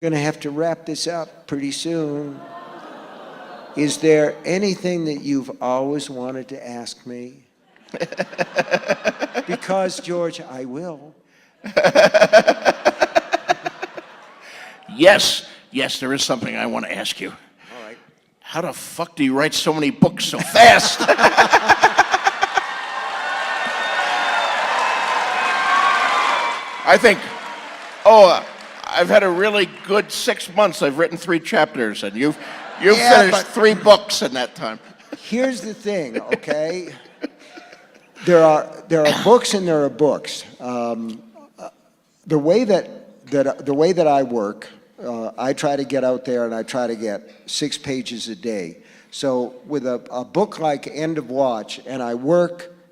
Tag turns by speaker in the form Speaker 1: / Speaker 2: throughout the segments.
Speaker 1: Gonna have to wrap this up pretty soon. Is there anything that you've always wanted to ask me? Because, George, I will.
Speaker 2: Yes, there is something I want to ask you.
Speaker 1: All right.
Speaker 2: How the fuck do you write so many books so fast? I think, I've had a really good 6 months. I've written 3 chapters, and you've finished 3 books in that time.
Speaker 1: Here's the thing, okay? There are books and there are books. The way that I work, I try to get out there and I try to get 6 pages a day. So with a book like End of Watch, and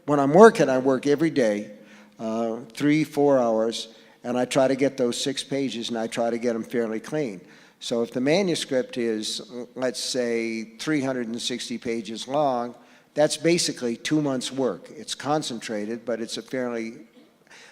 Speaker 1: when I'm working, I work every day, 3-4 hours, and I try to get those 6 pages and I try to get them fairly clean. So if the manuscript is, let's say, 360 pages long, that's basically 2 months' work. It's concentrated, but it's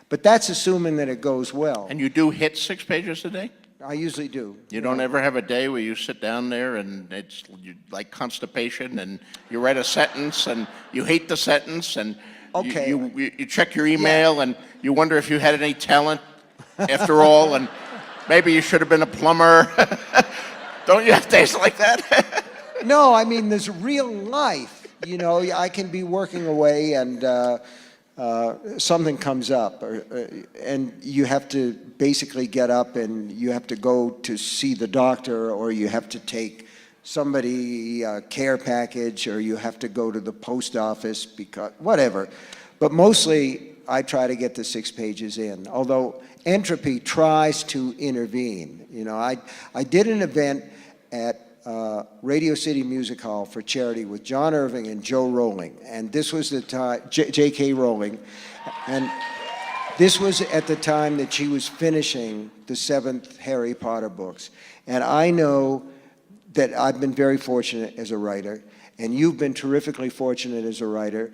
Speaker 1: but that's assuming that it goes well.
Speaker 2: And you do hit 6 pages a day?
Speaker 1: I usually do.
Speaker 2: You don't ever have a day where you sit down there and it's like constipation and you write a sentence and you hate the sentence and you check your email and you wonder if you had any talent after all and maybe you should have been a plumber. Don't you have days like that?
Speaker 1: No, I mean, there's real life. You know, I can be working away and something comes up and you have to basically get up and you have to go to see the doctor, or you have to take somebody care package, or you have to go to the post office, because whatever. But mostly I try to get the 6 pages in, although entropy tries to intervene. You know, I did an event at Radio City Music Hall for charity with John Irving and Joe Rowling, and this was the time, J.K. Rowling, and this was at the time that she was finishing the 7th Harry Potter books. And I know that I've been very fortunate as a writer, and you've been terrifically fortunate as a writer.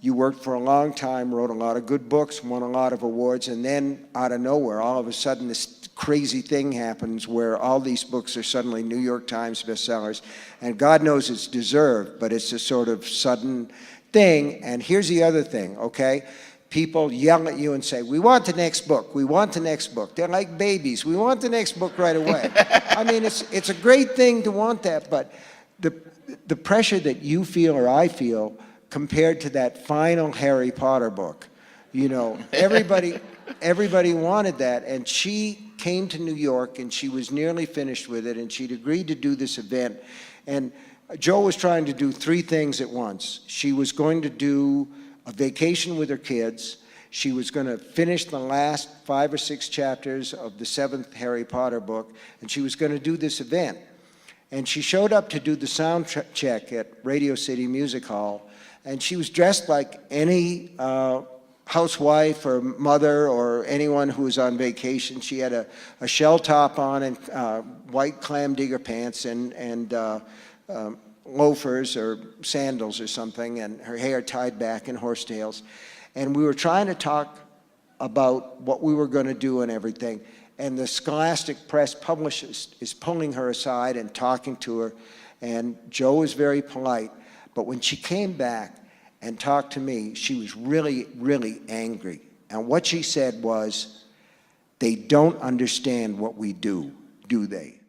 Speaker 1: You worked for a long time, wrote a lot of good books, won a lot of awards, and then out of nowhere, all of a sudden this crazy thing happens where all these books are suddenly New York Times bestsellers, and God knows it's deserved, but it's a sort of sudden thing. And here's the other thing, okay? People yell at you and say, we want the next book, we want the next book. They're like babies, we want the next book right away. I mean, it's a great thing to want that, but the pressure that you feel or I feel compared to that final Harry Potter book, you know, everybody wanted that, and she came to New York and she was nearly finished with it, and she'd agreed to do this event. And Joe was trying to do 3 things at once. She was going to do a vacation with her kids. She was going to finish the last 5 or 6 chapters of the 7th Harry Potter book, and she was going to do this event. And she showed up to do the sound check at Radio City Music Hall, and she was dressed like any housewife or mother or anyone who was on vacation. She had a shell top on and white clam digger pants and loafers or sandals or something, and her hair tied back in horsetails. And we were trying to talk about what we were going to do and everything. And the Scholastic Press publisher is pulling her aside and talking to her. And Joe was very polite. But when she came back and talked to me, she was really, really angry. And what she said was, they don't understand what we do they?